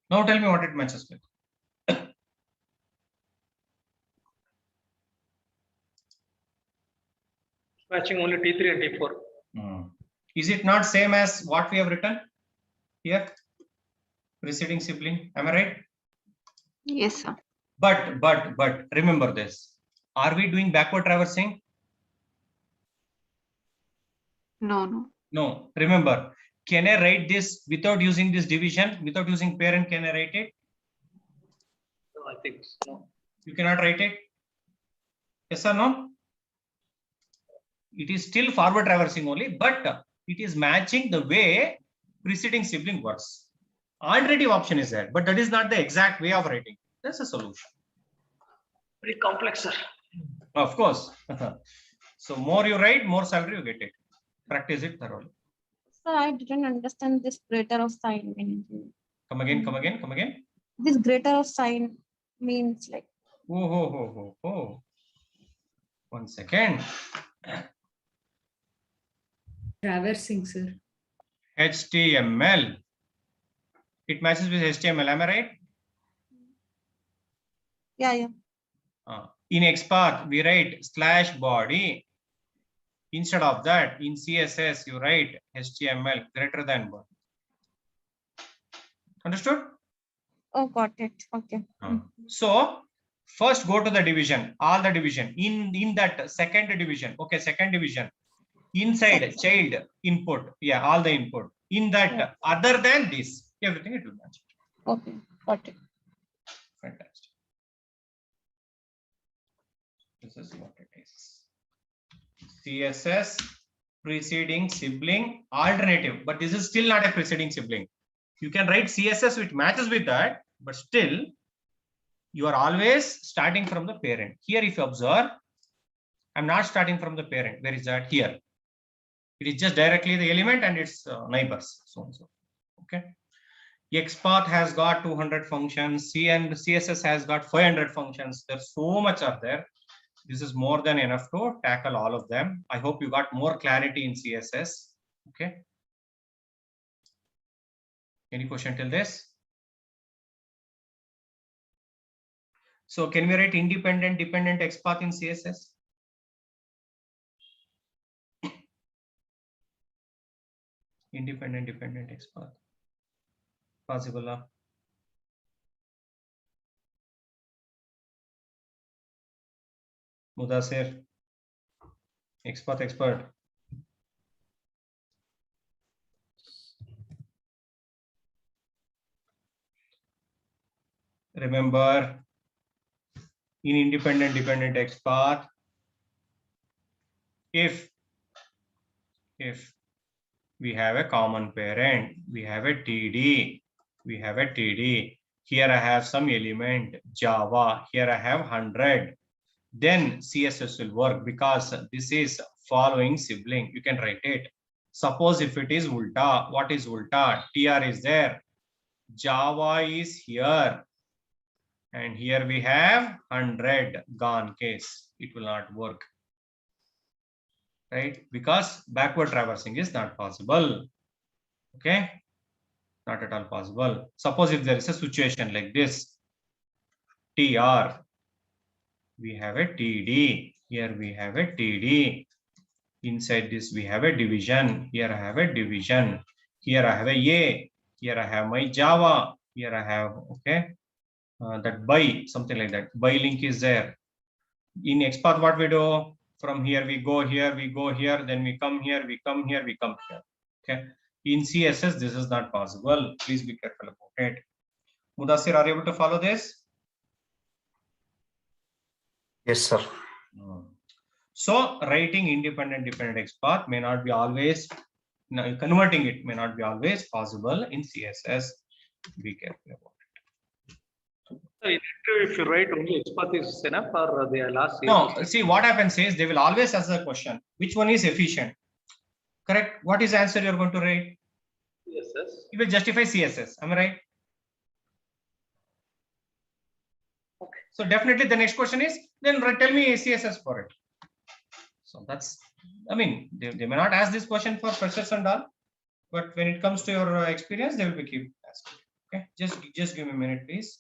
Now tell me what it matches with. Matching only T3 and T4. Is it not same as what we have written here? Preceding sibling, am I right? Yes, sir. But remember this. Are we doing backward traversing? No. No. Remember, can I write this without using this division? Without using parent, can I write it? No, I think no. You cannot write it? Yes or no? It is still forward traversing only, but it is matching the way preceding sibling works. Alternative option is there, but that is not the exact way of writing. That's a solution. Very complex, sir. Of course. So more you write, more salary you get it. Practice it thoroughly. Sir, I didn't understand this greater of sign meaning. Come again. This greater of sign means like. Oh. 1 second. Traversing, sir. HTML. It matches with HTML, am I right? Yeah. In Xpath, we write /body. Instead of that, in CSS, you write HTML greater than body. Understood? Oh, got it. Okay. So first go to the division, all the division. In that second division, okay, second division. Inside child input, yeah, all the input. In that other than this, everything it will match. Okay, got it. Fantastic. This is what it is. CSS preceding sibling alternative, but this is still not a preceding sibling. You can write CSS which matches with that, but still you are always starting from the parent. Here, if you observe, I'm not starting from the parent. Where is that? Here. It is just directly the element and its neighbors. So and so. Okay. Xpath has got 200 functions. CSS has got 500 functions. There's so much are there. This is more than enough to tackle all of them. I hope you got more clarity in CSS. Okay. Any question till this? So can we write independent, dependent XPath in CSS? Independent, dependent XPath. Possible. Mudasir, XPath expert. Remember, in independent, dependent XPath, if we have a common parent, we have a TD, here I have some element Java, here I have 100, then CSS will work because this is following sibling. You can write it. Suppose if it is ulta, what is ulta? TR is there, Java is here, and here we have 100 gone case. It will not work, right? Because backward traversing is not possible. Okay, not at all possible. Suppose if there is a situation like this, TR, we have a TD, here we have a TD, inside this we have a division, here I have a division, here I have a, here I have my Java, here I have, okay, that by, something like that, by link is there. In Xpath, what we do? From here we go here, then we come here, we come here, we come here. Okay. In CSS, this is not possible. Please be careful about it. Mudasir, are you able to follow this? Yes, sir. So writing independent, dependent XPath may not be always, converting it may not be always possible in CSS. Be careful about it. So if you write only Xpath is enough, or the last. No, see what happens is they will always ask the question, which one is efficient? Correct. What is the answer you're going to write? CSS. You will justify CSS. Am I right? Okay. So definitely the next question is, then tell me CSS for it. So that's I mean, they may not ask this question for freshers and all, but when it comes to your experience, they will be keep asking. Okay, just give me a minute, please.